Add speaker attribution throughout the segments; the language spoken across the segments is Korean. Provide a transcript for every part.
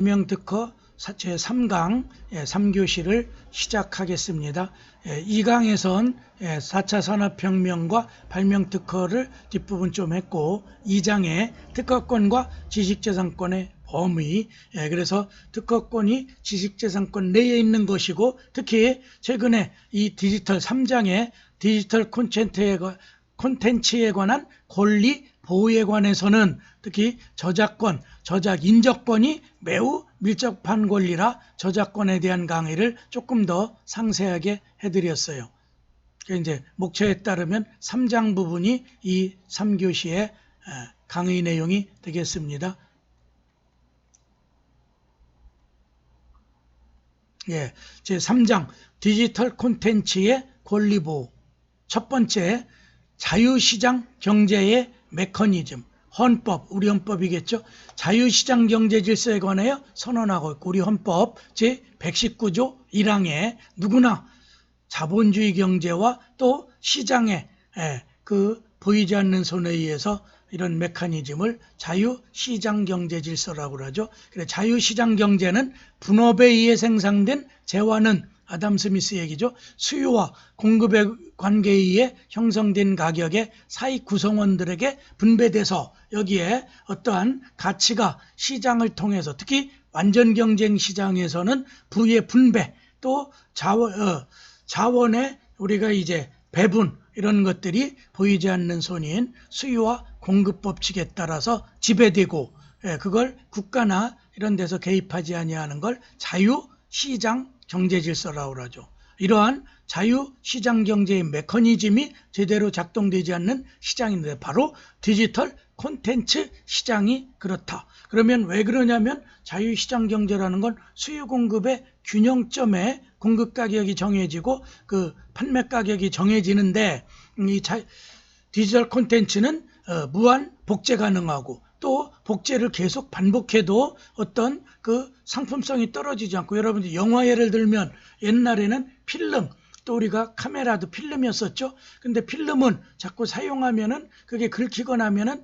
Speaker 1: 발명특허 제3강 3교시를 시작하겠습니다. 2강에선 4차 산업혁명과 발명특허를 뒷부분 좀 했고 2장에 특허권과 지식재산권의 범위, 그래서 특허권이 지식재산권 내에 있는 것이고 특히 최근에 이 디지털 3장의 디지털 콘텐츠에 관한 권리 보호에 관해서는 특히 저작권, 저작 인적권이 매우 밀접한 권리라 저작권에 대한 강의를 조금 더 상세하게 해드렸어요. 이제 목차에 따르면 3장 부분이 이 3교시의 강의 내용이 되겠습니다. 제 3장 디지털 콘텐츠의 권리 보호. 첫 번째, 자유시장 경제의 메커니즘. 헌법, 우리 헌법이겠죠. 자유시장 경제 질서에 관하여 선언하고 있고 우리 헌법 제119조 1항에 누구나 자본주의 경제와 또 시장의 그 보이지 않는 손에 의해서 이런 메커니즘을 자유시장 경제 질서라고 하죠. 그래, 자유시장 경제는 분업에 의해 생산된 재화는 아담 스미스 얘기죠. 수요와 공급의 관계에 의해 형성된 가격에 사익 구성원들에게 분배돼서 여기에 어떠한 가치가 시장을 통해서 특히 완전 경쟁 시장에서는 부의 분배 또 자원의 우리가 이제 배분 이런 것들이 보이지 않는 손인 수요와 공급 법칙에 따라서 지배되고 그걸 국가나 이런 데서 개입하지 아니하는 걸 자유시장 경제 질서라고 하죠. 이러한 자유시장 경제의 메커니즘이 제대로 작동되지 않는 시장인데 바로 디지털 콘텐츠 시장이 그렇다. 그러면 왜 그러냐면 자유시장 경제라는 건 수요 공급의 균형점에 공급 가격이 정해지고 그 판매 가격이 정해지는데 이 디지털 콘텐츠는 무한 복제 가능하고 또 복제를 계속 반복해도 어떤 그 상품성이 떨어지지 않고 여러분들 영화 예를 들면 옛날에는 필름 또 우리가 카메라도 필름이었었죠. 근데 필름은 자꾸 사용하면은 그게 긁히거나 하면은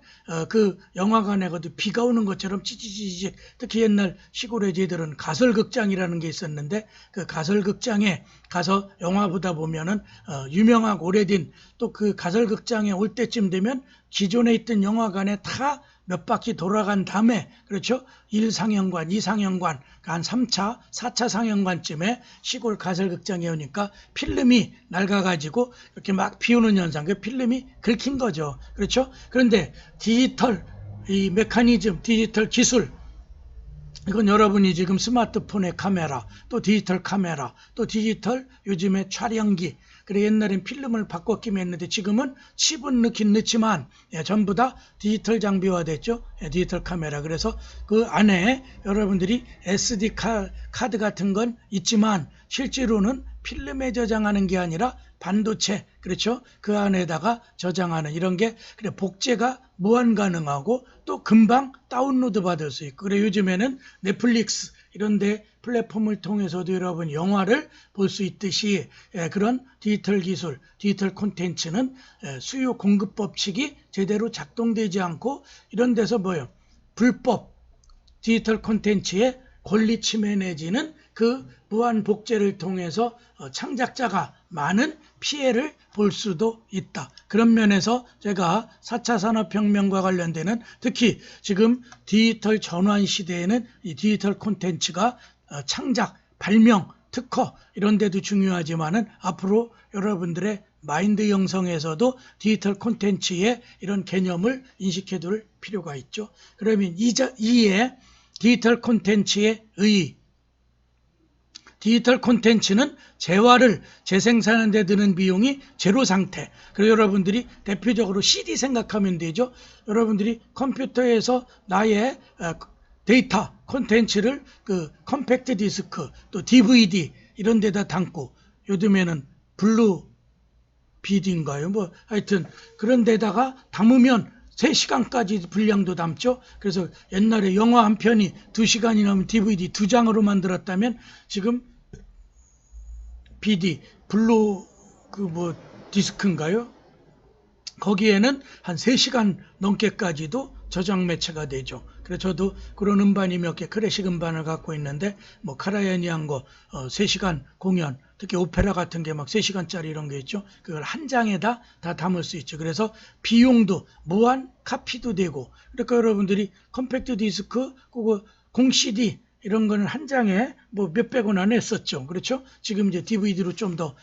Speaker 1: 그 영화관에 가도 비가 오는 것처럼 찌찌찌찌 특히 옛날 시골의 제들은 가설극장이라는 게 있었는데 그 가설극장에 가서 영화 보다 보면은 유명하고 오래된 또 그 가설극장에 올 때쯤 되면 기존에 있던 영화관에 다 몇 바퀴 돌아간 다음에 그렇죠? 1상영관, 2상영관, 한 3차, 4차 상영관쯤에 시골 가설극장에 오니까 필름이 낡아가지고 이렇게 막 비오는 현상, 그 필름이 긁힌 거죠. 그렇죠? 그런데 디지털 이 메커니즘, 디지털 기술 이건 여러분이 지금 스마트폰의 카메라, 또 디지털 카메라, 또 디지털 요즘에 촬영기. 그래 옛날엔 필름을 바꿔 끼면 했는데 지금은 칩은 넣긴 넣지만 전부 다 디지털 장비화 됐죠. 디지털 카메라. 그래서 그 안에 여러분들이 SD 카드 같은 건 있지만 실제로는 필름에 저장하는 게 아니라 반도체, 그렇죠? 그 안에다가 저장하는 이런 게 그래 복제가 무한 가능하고 또 금방 다운로드 받을 수 있고 그래 요즘에는 넷플릭스 이런 데 플랫폼을 통해서도 여러분 영화를 볼 수 있듯이 그런 디지털 기술, 디지털 콘텐츠는 수요 공급 법칙이 제대로 작동되지 않고 이런 데서 뭐예요? 불법 디지털 콘텐츠의 권리 침해 내지는 그 무한 복제를 통해서 창작자가 많은 피해를 볼 수도 있다. 그런 면에서 제가 4차 산업혁명과 관련되는 특히 지금 디지털 전환 시대에는 이 디지털 콘텐츠가 창작, 발명, 특허 이런 데도 중요하지만은 앞으로 여러분들의 마인드 형성에서도 디지털 콘텐츠의 이런 개념을 인식해 둘 필요가 있죠. 그러면 이에 디지털 콘텐츠의 의의. 디지털 콘텐츠는 재화를 재생산하는 데 드는 비용이 제로 상태. 그리고 여러분들이 대표적으로 CD 생각하면 되죠. 여러분들이 컴퓨터에서 나의 데이터 콘텐츠를 그 컴팩트 디스크 또 DVD 이런 데다 담고 요즘에는 블루 비디인가요? 뭐 하여튼 그런 데다가 담으면 3시간까지 분량도 담죠. 그래서 옛날에 영화 한 편이 2시간이 넘으면 DVD 2장으로 만들었다면 지금 BD, 블루 그 뭐 디스크인가요? 거기에는 한 3시간 넘게까지도 저장 매체가 되죠. 그래서 저도 그런 음반이 몇 개, 클래식 음반을 갖고 있는데, 뭐 카라야니안 거 3시간 공연, 특히 오페라 같은 게 막 3시간짜리 이런 게 있죠. 그걸 한 장에다 다 담을 수 있죠. 그래서 비용도 무한 카피도 되고, 그러니까 여러분들이 컴팩트 디스크, 그거 공 CD 이런 거는 한 장에 뭐 몇백 원 안에 썼죠. 그렇죠? 지금 이제 DVD로 좀 더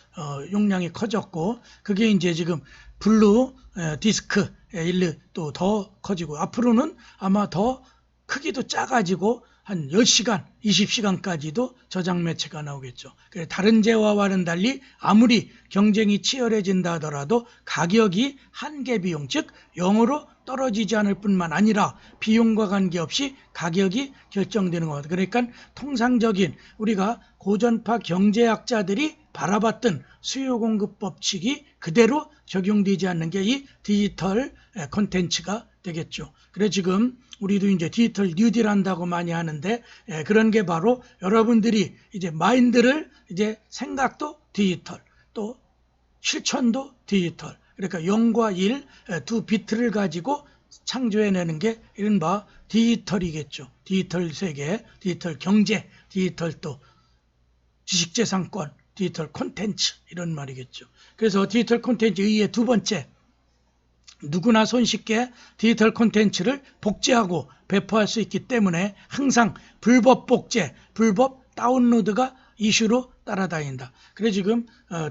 Speaker 1: 용량이 커졌고, 그게 이제 지금 블루 디스크 일로 또 더 커지고, 앞으로는 아마 더 크기도 작아지고 한 10시간, 20시간까지도 저장 매체가 나오겠죠. 그래서 다른 재화와는 달리 아무리 경쟁이 치열해진다 하더라도 가격이 한계 비용, 즉 0으로 떨어지지 않을 뿐만 아니라 비용과 관계없이 가격이 결정되는 겁니다. 그러니까 통상적인 우리가 고전파 경제학자들이 바라봤던 수요 공급 법칙이 그대로 적용되지 않는 게 이 디지털 콘텐츠가 되겠죠. 그래서 지금 우리도 이제 디지털 뉴딜 한다고 많이 하는데, 그런 게 바로 여러분들이 이제 마인드를, 이제 생각도 디지털, 또 실천도 디지털, 그러니까 0과 1 두 비트를 가지고 창조해내는 게 이른바 디지털이겠죠. 디지털 세계, 디지털 경제, 디지털 또 지식재산권, 디지털 콘텐츠, 이런 말이겠죠. 그래서 디지털 콘텐츠 의의 두 번째, 누구나 손쉽게 디지털 콘텐츠를 복제하고 배포할 수 있기 때문에 항상 불법 복제, 불법 다운로드가 이슈로 따라다닌다. 그래 지금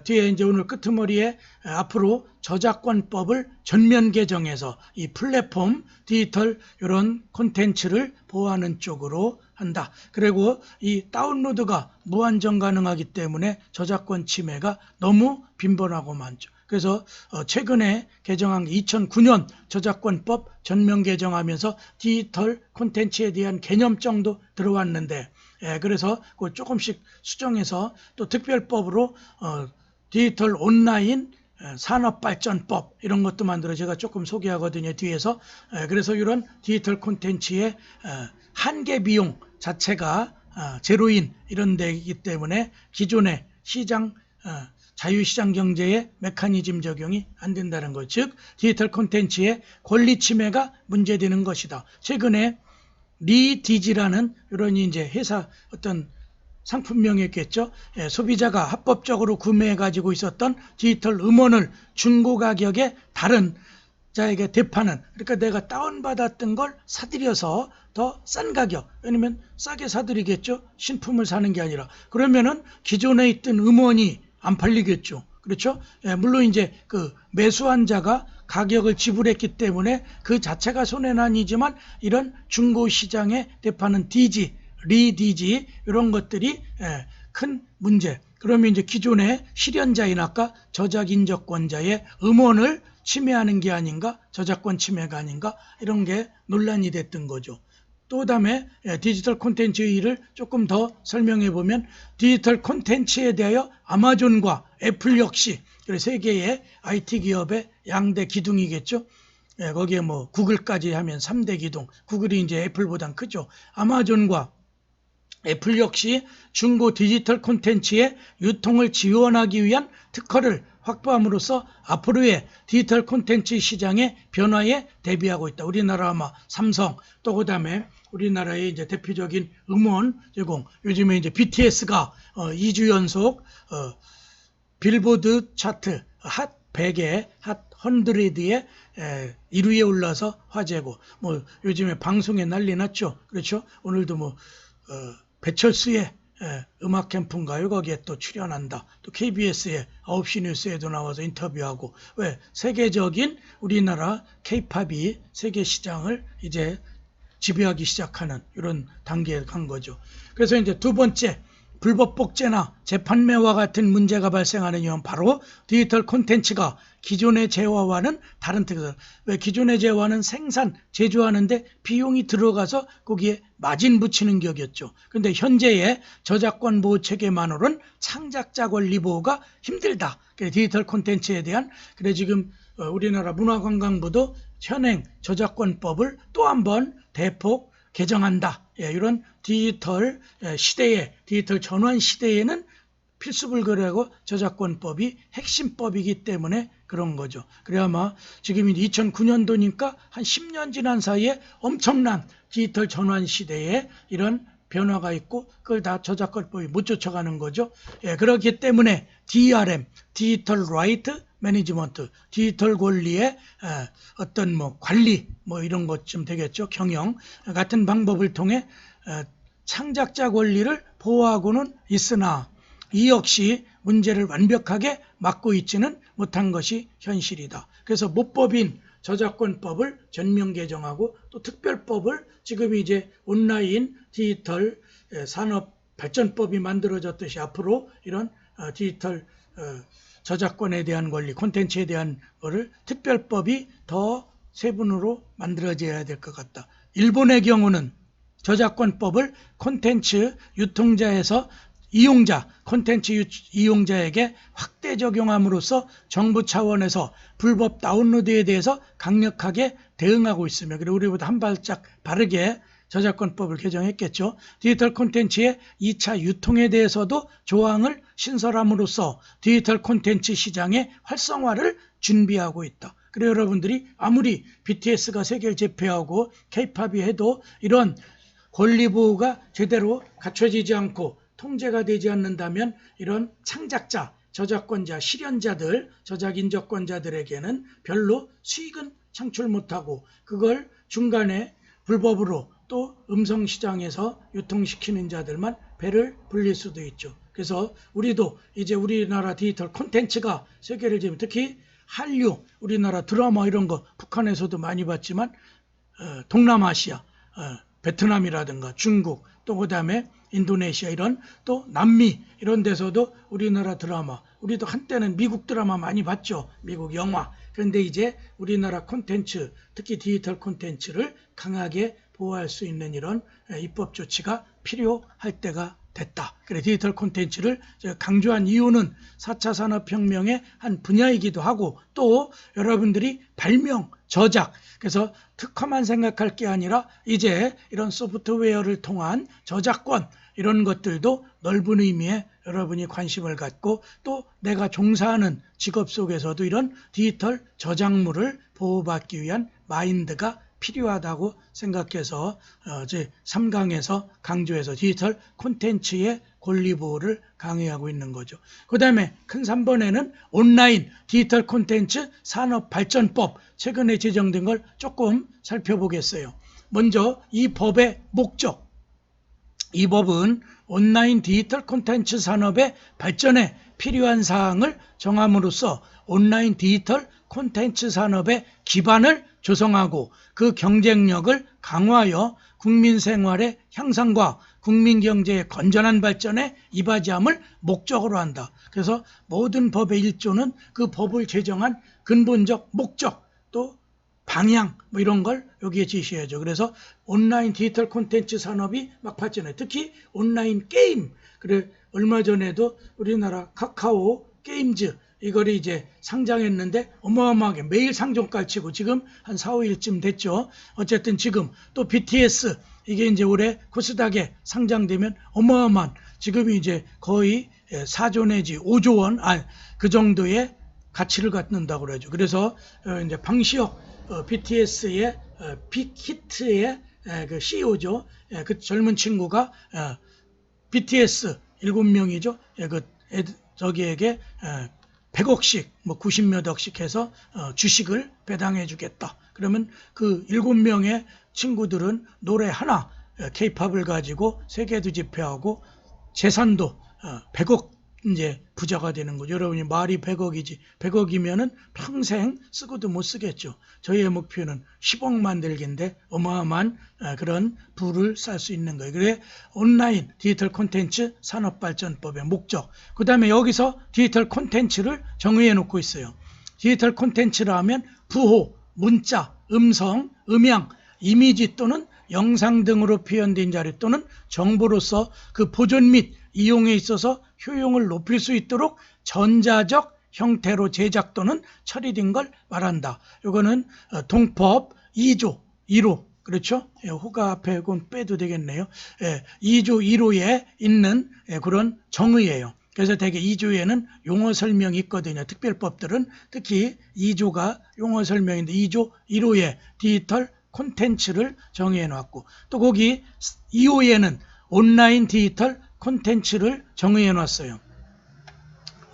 Speaker 1: 뒤에 이제 오늘 끄트머리에 앞으로 저작권법을 전면 개정해서 이 플랫폼 디지털 이런 콘텐츠를 보호하는 쪽으로 한다. 그리고 이 다운로드가 무한정 가능하기 때문에 저작권 침해가 너무 빈번하고 많죠. 그래서 최근에 개정한 2009년 저작권법 전면 개정하면서 디지털 콘텐츠에 대한 개념정도 들어왔는데, 그래서 그걸 조금씩 수정해서 또 특별법으로 디지털 온라인 산업발전법 이런 것도 만들어 제가 조금 소개하거든요, 뒤에서. 그래서 이런 디지털 콘텐츠의 한계 비용 자체가 제로인 이런 데이기 때문에 기존의 시장 자유시장 경제의 메커니즘 적용이 안 된다는 것, 즉 디지털 콘텐츠의 권리 침해가 문제되는 것이다. 최근에 리디지라는 이런 이제 회사 어떤 상품명이었겠죠. 소비자가 합법적으로 구매해 가지고 있었던 디지털 음원을 중고 가격에 다른 자에게 대파는, 그러니까 내가 다운받았던 걸 사들여서 더 싼 가격, 왜냐면 싸게 사드리겠죠. 신품을 사는 게 아니라. 그러면은 기존에 있던 음원이 안 팔리겠죠. 그렇죠? 물론 이제 그 매수한 자가 가격을 지불했기 때문에 그 자체가 손해는 아니지만, 이런 중고 시장에 대파는 디지, 리디지 이런 것들이 큰 문제. 그러면 이제 기존의 실현자인 아까 저작인적권자의 음원을 침해하는 게 아닌가, 저작권 침해가 아닌가, 이런 게 논란이 됐던 거죠. 또 다음에 디지털 콘텐츠의 일을 조금 더 설명해 보면, 디지털 콘텐츠에 대하여 아마존과 애플 역시 세계의 IT 기업의 양대 기둥이겠죠. 거기에 뭐 구글까지 하면 3대 기둥, 구글이 이제 애플보단 크죠. 아마존과 애플 역시 중고 디지털 콘텐츠의 유통을 지원하기 위한 특허를 확보함으로써 앞으로의 디지털 콘텐츠 시장의 변화에 대비하고 있다. 우리나라 아마 삼성, 또 그다음에 우리나라의 이제 대표적인 음원 제공, 요즘에 이제 BTS가 2주 연속 빌보드 차트 핫 100에 핫 100에 1위에 올라서 화제고, 뭐 요즘에 방송에 난리 났죠. 그렇죠? 오늘도 뭐 배철수의 음악 캠프인가요? 거기에 또 출연한다. 또 KBS의 9시 뉴스에도 나와서 인터뷰하고. 왜? 세계적인 우리나라 K-팝이 세계 시장을 이제 지배하기 시작하는 이런 단계에 간 거죠. 그래서 이제 두 번째, 불법 복제나 재판매와 같은 문제가 발생하는 이유는 바로 디지털 콘텐츠가 기존의 재화와는 다른 특성. 왜? 기존의 재화는 생산, 제조하는데 비용이 들어가서 거기에 마진 붙이는 격이었죠. 그런데 현재의 저작권 보호 체계만으로는 창작자 권리 보호가 힘들다. 디지털 콘텐츠에 대한, 그래 지금 우리나라 문화관광부도 현행 저작권법을 또 한번 대폭 개정한다. 이런 디지털 시대에, 디지털 전환 시대에는 필수불가하고 저작권법이 핵심법이기 때문에 그런 거죠. 그래 아마 지금 2009년도니까 한 10년 지난 사이에 엄청난 디지털 전환 시대에 이런 변화가 있고 그걸 다 저작권법이 못 쫓아가는 거죠. 예, 그렇기 때문에 DRM, 디지털 라이트 매니지먼트, 디지털 권리의 어떤 뭐 관리 뭐 이런 것쯤 되겠죠. 경영 같은 방법을 통해 창작자 권리를 보호하고는 있으나 이 역시 문제를 완벽하게 막고 있지는 못한 것이 현실이다. 그래서 모법인 저작권법을 전면 개정하고 또 특별법을 지금 이제 온라인 디지털 산업 발전법이 만들어졌듯이 앞으로 이런 디지털 저작권에 대한 권리, 콘텐츠에 대한 거를 특별법이 더 세분으로 만들어져야 될 것 같다. 일본의 경우는 저작권법을 콘텐츠 유통자에서 이용자, 콘텐츠 이용자에게 확대 적용함으로써 정부 차원에서 불법 다운로드에 대해서 강력하게 대응하고 있으며, 그리고 우리보다 한 발짝 바르게 저작권법을 개정했겠죠. 디지털 콘텐츠의 2차 유통에 대해서도 조항을 신설함으로써 디지털 콘텐츠 시장의 활성화를 준비하고 있다. 그래서 여러분들이 아무리 BTS가 세계를 제패하고 K-팝이 해도 이런 권리 보호가 제대로 갖춰지지 않고 통제가 되지 않는다면 이런 창작자, 저작권자, 실현자들, 저작인저권자들에게는 별로 수익은 창출 못하고 그걸 중간에 불법으로 또 음성시장에서 유통시키는 자들만 배를 불릴 수도 있죠. 그래서 우리도 이제 우리나라 디지털 콘텐츠가 세계를 지금 특히 한류, 우리나라 드라마 이런 거 북한에서도 많이 봤지만 동남아시아, 베트남이라든가 중국, 또 그다음에 인도네시아 이런 또 남미 이런 데서도 우리나라 드라마, 우리도 한때는 미국 드라마 많이 봤죠. 미국 영화. 그런데 이제 우리나라 콘텐츠, 특히 디지털 콘텐츠를 강하게 보호할 수 있는 이런 입법 조치가 필요할 때가 됐다. 그래 디지털 콘텐츠를 강조한 이유는 4차 산업혁명의 한 분야이기도 하고 또 여러분들이 발명, 저작, 그래서 특허만 생각할 게 아니라 이제 이런 소프트웨어를 통한 저작권 이런 것들도 넓은 의미의 여러분이 관심을 갖고 또 내가 종사하는 직업 속에서도 이런 디지털 저작물을 보호받기 위한 마인드가 필요하다고 생각해서 제 3강에서 강조해서 디지털 콘텐츠의 권리 보호를 강의하고 있는 거죠. 그 다음에 큰 3번에는 온라인 디지털 콘텐츠 산업발전법 최근에 제정된 걸 조금 살펴보겠어요. 먼저 이 법의 목적. 이 법은 온라인 디지털 콘텐츠 산업의 발전에 필요한 사항을 정함으로써 온라인 디지털 콘텐츠 산업의 기반을 조성하고 그 경쟁력을 강화하여 국민 생활의 향상과 국민 경제의 건전한 발전에 이바지함을 목적으로 한다. 그래서 모든 법의 1조는 그 법을 제정한 근본적 목적 또 방향 뭐 이런 걸 여기에 제시해야죠. 그래서 온라인 디지털 콘텐츠 산업이 막 발전해. 특히 온라인 게임. 그래 얼마 전에도 우리나라 카카오 게임즈 이걸 이제 상장했는데 어마어마하게 매일 상종가 치고 지금 한 4, 5일쯤 됐죠. 어쨌든 지금 또 BTS 이게 이제 올해 코스닥에 상장되면 어마어마한 지금이 이제 거의 4조 내지 5조 원 그 정도의 가치를 갖는다고 그러죠. 그래서 이제 방시혁 BTS의 빅히트의 그 CEO죠. 그 젊은 친구가 BTS 7명이죠. 저기에게 100억씩 뭐 90몇 억씩 해서 주식을 배당해 주겠다. 그러면 그 7명의 친구들은 노래 하나 K-팝을 가지고 세계도 집회하고 재산도 100억 이제 부자가 되는 거죠. 여러분이 말이 100억이지 100억이면은 평생 쓰고도 못 쓰겠죠. 저희의 목표는 10억 만들기인데 어마어마한 그런 부를 쌓을 수 있는 거예요. 그래 온라인 디지털 콘텐츠 산업발전법의 목적. 그 다음에 여기서 디지털 콘텐츠를 정의해 놓고 있어요. 디지털 콘텐츠라 하면 부호, 문자, 음성, 음향, 이미지 또는 영상 등으로 표현된 자료 또는 정보로서 그 보존 및 이용에 있어서 효용을 높일 수 있도록 전자적 형태로 제작 또는 처리된 걸 말한다. 이거는 동법 2조 1호 그렇죠? 호가 앞에 그건 빼도 되겠네요. 2조 1호에 있는 그런 정의예요. 그래서 대개 2조에는 용어 설명이 있거든요. 특별법들은 특히 2조가 용어 설명인데 2조 1호에 디지털 콘텐츠를 정의해 놨고, 또 거기 2호에는 온라인 디지털 콘텐츠를 정의해 놨어요.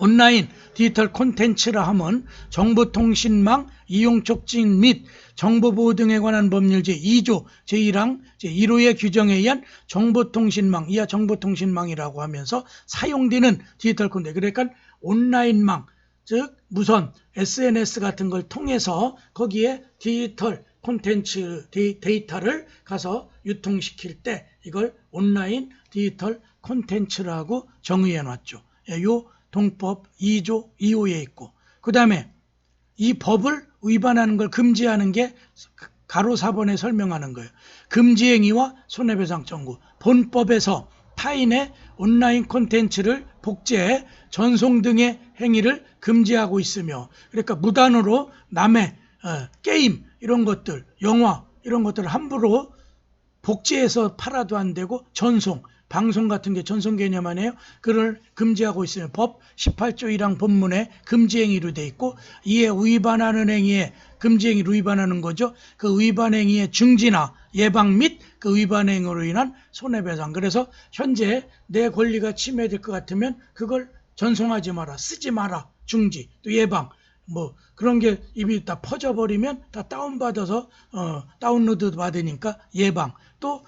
Speaker 1: 온라인 디지털 콘텐츠라 하면 정보통신망 이용 촉진 및 정보보호 등에 관한 법률 제2조 제1항 제1호의 규정에 의한 정보통신망, 이하 정보통신망이라고 하면서 사용되는 디지털 콘텐츠, 그러니까 온라인망, 즉 무선 SNS 같은 걸 통해서 거기에 디지털 콘텐츠 데이터를 가서 유통시킬 때 이걸 온라인 디지털 콘텐츠라고 정의해 놨죠. 요 동법 2조 2호에 있고, 그 다음에 이 법을 위반하는 걸 금지하는 게 가로 4번에 설명하는 거예요. 금지행위와 손해배상 청구. 본법에서 타인의 온라인 콘텐츠를 복제, 전송 등의 행위를 금지하고 있으며, 그러니까 무단으로 남의 게임 이런 것들, 영화 이런 것들을 함부로 복제해서 팔아도 안 되고, 전송, 방송 같은 게 전송 개념 아니에요? 그걸 금지하고 있으면 법 18조 1항 본문에 금지행위로 돼 있고, 이에 위반하는 행위에 금지행위로 위반하는 거죠. 그 위반 행위의 중지나 예방 및 그 위반 행위로 인한 손해배상. 그래서 현재 내 권리가 침해될 것 같으면 그걸 전송하지 마라, 쓰지 마라, 중지, 또 예방, 뭐 그런 게 이미 다 퍼져버리면 다 다운받아서 다운로드 받으니까 예방, 또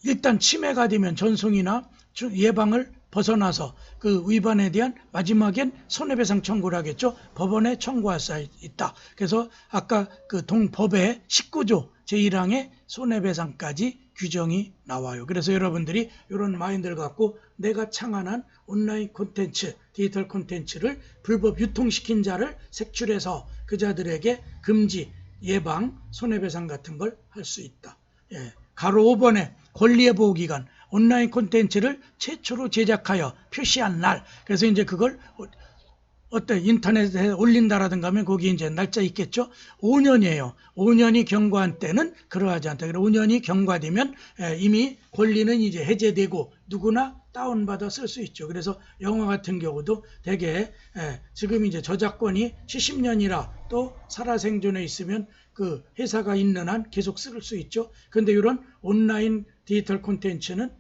Speaker 1: 일단 침해가 되면 전송이나 예방을 벗어나서 그 위반에 대한 마지막엔 손해배상 청구를 하겠죠. 법원에 청구할 수 있다. 그래서 아까 그 동법의 19조 제1항에 손해배상까지 규정이 나와요. 그래서 여러분들이 이런 마인드를 갖고 내가 창안한 온라인 콘텐츠, 디지털 콘텐츠를 불법 유통시킨 자를 색출해서 그 자들에게 금지, 예방, 손해배상 같은 걸 할 수 있다. 예. 가로 5번에 권리의 보호기간, 온라인 콘텐츠를 최초로 제작하여 표시한 날. 그래서 이제 그걸 인터넷에 올린다라든가 하면 거기 이제 날짜 있겠죠. 5년이에요. 5년이 경과한 때는 그러하지 않다. 5년이 경과되면 이미 권리는 이제 해제되고 누구나 다운받아 쓸 수 있죠. 그래서 영화 같은 경우도 대개 지금 이제 저작권이 70년이라 또 살아생존에 있으면 그 회사가 있는 한 계속 쓸 수 있죠. 그런데 이런 온라인 디지털 콘텐츠는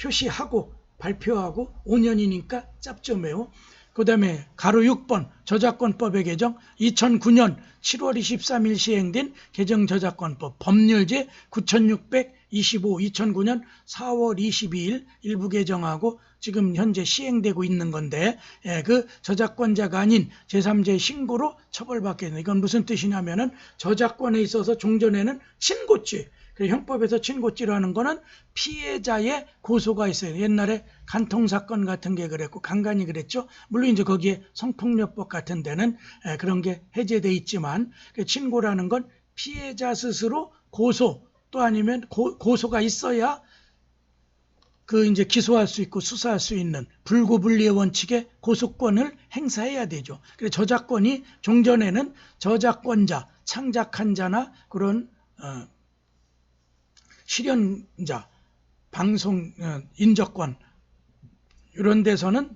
Speaker 1: 표시하고 발표하고 5년이니까 짧죠 매우. 그 다음에 가로 6번 저작권법의 개정, 2009년 7월 23일 시행된 개정저작권법 법률제 9625, 2009년 4월 22일 일부 개정하고 지금 현재 시행되고 있는 건데, 그 저작권자가 아닌 제3자의 신고로 처벌받게 된다. 이건 무슨 뜻이냐면은 저작권에 있어서 종전에는 친고죄, 형법에서 친고죄라는 거는 피해자의 고소가 있어요. 옛날에 간통사건 같은 게 그랬고 간간이 그랬죠. 물론 이제 거기에 성폭력법 같은 데는 그런 게 해제돼 있지만, 친고라는 건 피해자 스스로 고소, 또 아니면 고소가 있어야 그 이제 기소할 수 있고 수사할 수 있는 불고불리의 원칙에 고소권을 행사해야 되죠. 그래서 저작권이 종전에는 저작권자, 창작한 자나 그런 실현자, 방송 인저권 이런 데서는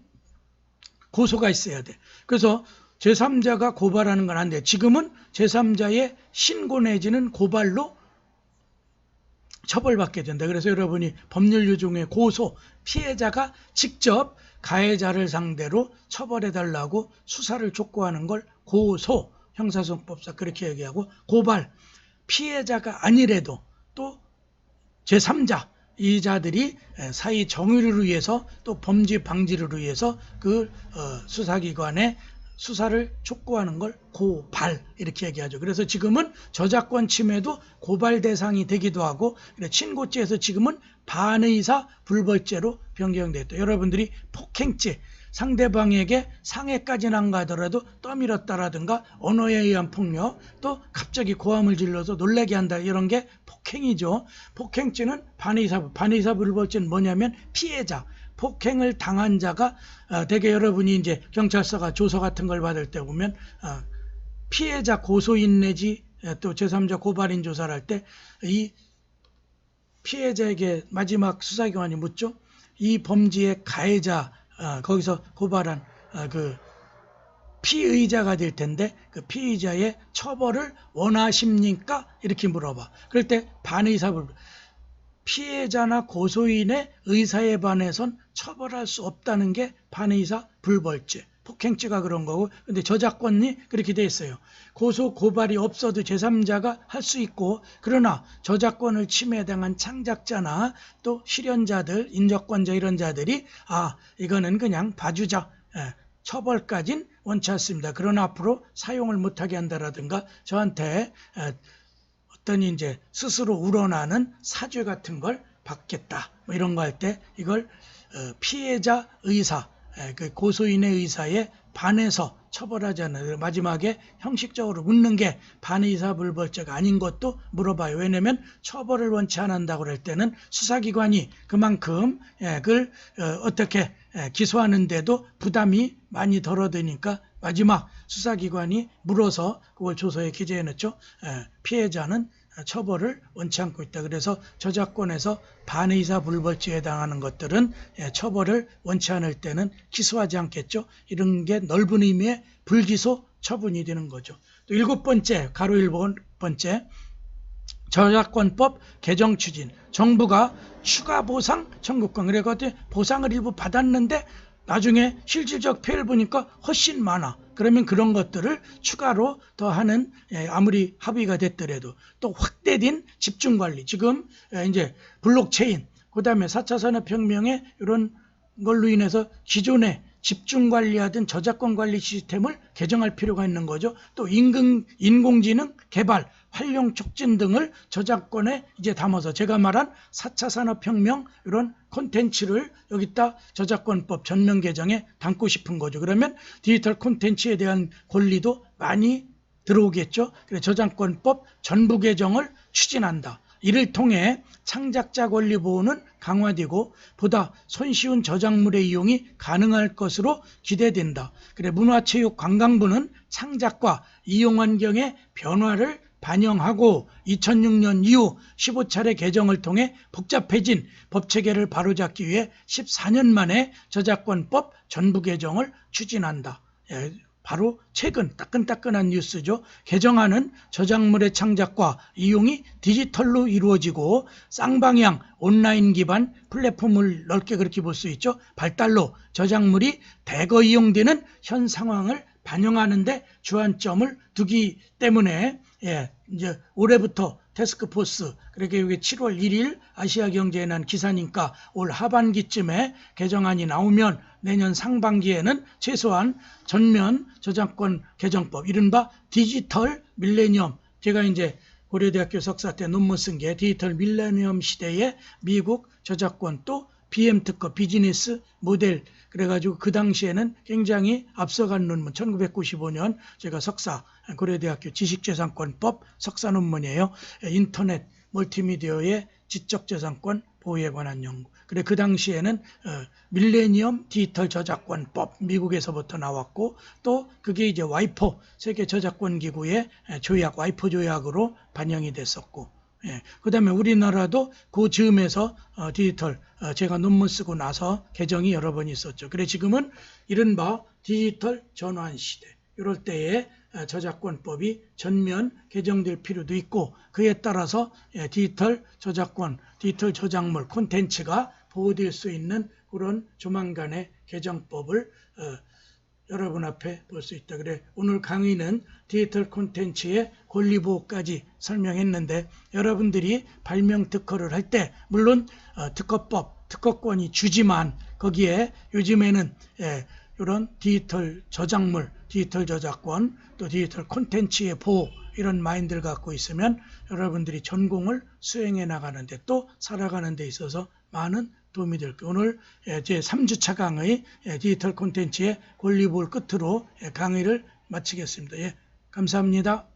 Speaker 1: 고소가 있어야 돼. 그래서 제3자가 고발하는 건 안 돼. 지금은 제3자의 신고 내지는 고발로 처벌받게 된다. 그래서 여러분이 법률 유종의 고소, 피해자가 직접 가해자를 상대로 처벌해달라고 수사를 촉구하는 걸 고소, 형사소송법상 그렇게 얘기하고, 고발, 피해자가 아니래도 또 제3자, 이 자들이 사회 정의를 위해서 또 범죄 방지를 위해서 그 수사기관에 수사를 촉구하는 걸 고발 이렇게 얘기하죠. 그래서 지금은 저작권 침해도 고발 대상이 되기도 하고, 친고죄에서 지금은 반의사 불벌죄로 변경됐다. 여러분들이 폭행죄, 상대방에게 상해까지는 안 가더라도 떠밀었다라든가 언어에 의한 폭력, 또 갑자기 고함을 질러서 놀라게 한다, 이런 게 폭행이죠. 폭행죄는 반의사 불벌죄는 뭐냐면 피해자, 폭행을 당한 자가 대개 여러분이 이제 경찰서가 조서 같은 걸 받을 때 보면 피해자 고소인 내지 또 제3자 고발인 조사를 할 때 이 피해자에게 마지막 수사기관이 묻죠. 이 범죄의 가해자, 거기서 고발한 그 피의자가 될 텐데 그 피의자의 처벌을 원하십니까? 이렇게 물어봐. 그럴 때 반의사불, 피해자나 고소인의 의사에 반해선 처벌할 수 없다는 게 반의사 불벌죄, 폭행죄가 그런 거고, 근데 저작권이 그렇게 돼 있어요. 고소 고발이 없어도 제3자가 할 수 있고, 그러나 저작권을 침해당한 창작자나 또 실현자들, 인적권자 이런 자들이 이거는 그냥 봐주자, 처벌까진 원치 않습니다. 그러나 앞으로 사용을 못하게 한다라든가 저한테 어떤 이제 스스로 우러나는 사죄 같은 걸 받겠다, 뭐 이런 거 할 때 이걸 피해자 의사, 그 고소인의 의사에 반해서 처벌하자는, 마지막에 형식적으로 묻는 게 반의사불벌죄가 아닌 것도 물어봐요. 왜냐하면 처벌을 원치 않는다고 그럴 때는 수사기관이 그만큼 그걸 어떻게 기소하는데도 부담이 많이 덜어드니까 마지막 수사기관이 물어서 그걸 조서에 기재해 놓죠. 피해자는 처벌을 원치 않고 있다. 그래서 저작권에서 반의사불벌죄에 해당하는 것들은 처벌을 원치 않을 때는 기소하지 않겠죠. 이런 게 넓은 의미의 불기소 처분이 되는 거죠. 또 7번째, 가로 7번째, 저작권법 개정 추진. 정부가 추가 보상 청구권, 그래가지고 보상을 일부 받았는데 나중에 실질적 피해를 보니까 훨씬 많아. 그러면 그런 것들을 추가로 더하는, 아무리 합의가 됐더라도 또 확대된 집중관리. 지금 이제 블록체인, 그 다음에 4차 산업혁명의 이런 걸로 인해서 기존에 집중관리하던 저작권관리 시스템을 개정할 필요가 있는 거죠. 또 인공지능 개발, 활용 촉진 등을 저작권에 이제 담아서 제가 말한 4차 산업혁명 이런 콘텐츠를 여기다 저작권법 전면 개정에 담고 싶은 거죠. 그러면 디지털 콘텐츠에 대한 권리도 많이 들어오겠죠. 그래서 저작권법 전부 개정을 추진한다. 이를 통해 창작자 권리 보호는 강화되고 보다 손쉬운 저작물의 이용이 가능할 것으로 기대된다. 그래 문화체육관광부는 창작과 이용 환경의 변화를 반영하고 2006년 이후 15차례 개정을 통해 복잡해진 법체계를 바로잡기 위해 14년 만에 저작권법 전부 개정을 추진한다. 바로 최근 따끈따끈한 뉴스죠. 개정안은 저작물의 창작과 이용이 디지털로 이루어지고 쌍방향 온라인 기반 플랫폼을 넓게 그렇게 볼 수 있죠. 발달로 저작물이 대거 이용되는 현 상황을 반영하는 데 주안점을 두기 때문에 이제 올해부터 태스크포스, 그렇게 여기 7월 1일 아시아경제에 난 기사니까 올 하반기쯤에 개정안이 나오면 내년 상반기에는 최소한 전면 저작권 개정법, 이른바 디지털 밀레니엄, 제가 이제 고려대학교 석사 때 논문 쓴 게 디지털 밀레니엄 시대의 미국 저작권, 또 BM 특허 비즈니스 모델, 그래가지고 그 당시에는 굉장히 앞서간 논문, 1995년 제가 석사, 고려대학교 지식재산권법 석사 논문이에요. 인터넷 멀티미디어의 지적재산권 보호에 관한 연구. 그래 그 당시에는 밀레니엄 디지털 저작권법 미국에서부터 나왔고, 또 그게 이제 와이포 세계 저작권 기구의 조약, 와이포 조약으로 반영이 됐었고, 그 다음에 우리나라도 그 즈음에서 디지털, 제가 논문 쓰고 나서 개정이 여러 번 있었죠. 그래 지금은 이른바 디지털 전환 시대, 이럴 때에 저작권법이 전면 개정될 필요도 있고, 그에 따라서 디지털 저작권, 디지털 저작물, 콘텐츠가 보호될 수 있는 그런 조만간의 개정법을 여러분 앞에 볼 수 있다. 그래 오늘 강의는 디지털 콘텐츠의 권리 보호까지 설명했는데, 여러분들이 발명 특허를 할 때 물론 특허법, 특허권이 주지만 거기에 요즘에는 이런 디지털 저작물, 디지털 저작권, 또 디지털 콘텐츠의 보호, 이런 마인드를 갖고 있으면 여러분들이 전공을 수행해 나가는데 또 살아가는 데 있어서 많은 도움이 될 거예요. 오늘 제 3주차 강의 디지털 콘텐츠의 권리 보호를 끝으로 강의를 마치겠습니다. 감사합니다.